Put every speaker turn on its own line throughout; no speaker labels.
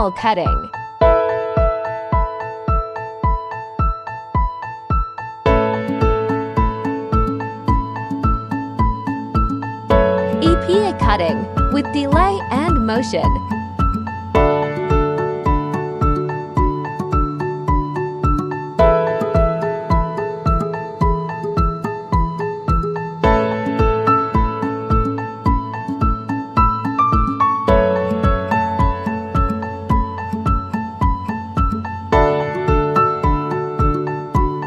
Manual cutting. EPA cutting with delay and motion.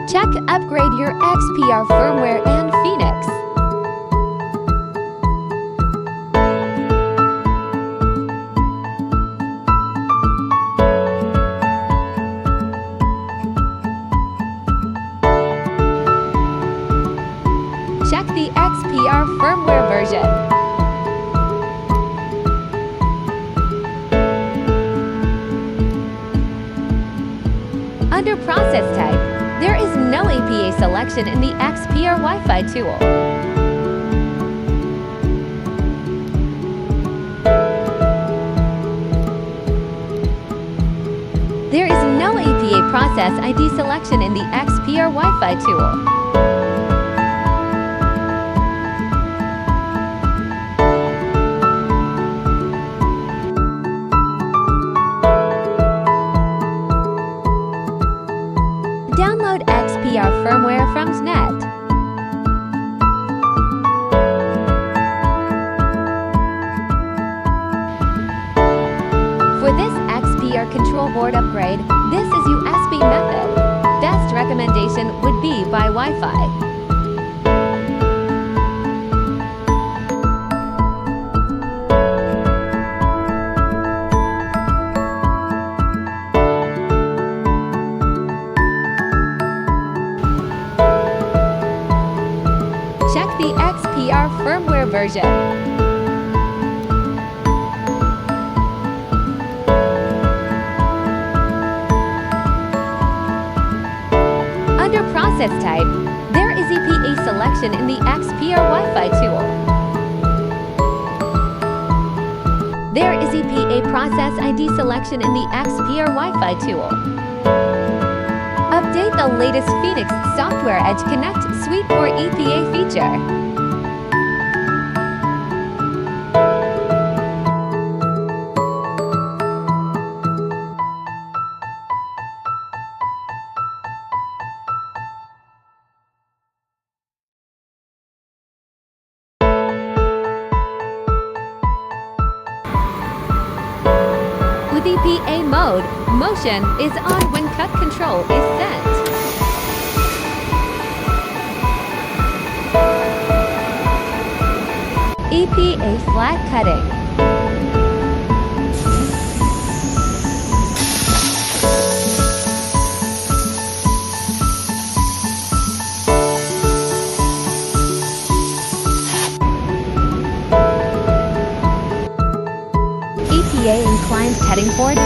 Check upgrade your XPR firmware and Phoenix. Check the XPR firmware version. Under process type, there is no EPA selection in the XPR Wi-Fi tool. There is no EPA process ID selection in the XPR Wi-Fi tool. Download XPR firmware from .net. For this XPR control board upgrade, this is USB method. Best recommendation would be by Wi-Fi. Check the XPR firmware version. Under process type, there is EPA selection in the XPR Wi-Fi tool. There is EPA process ID selection in the XPR Wi-Fi tool. Update the latest Phoenix software EdgeConnect suite for EPA feature. With EPA mode, motion is on when cut control is set. EPA flat cutting. EPA inclined cutting board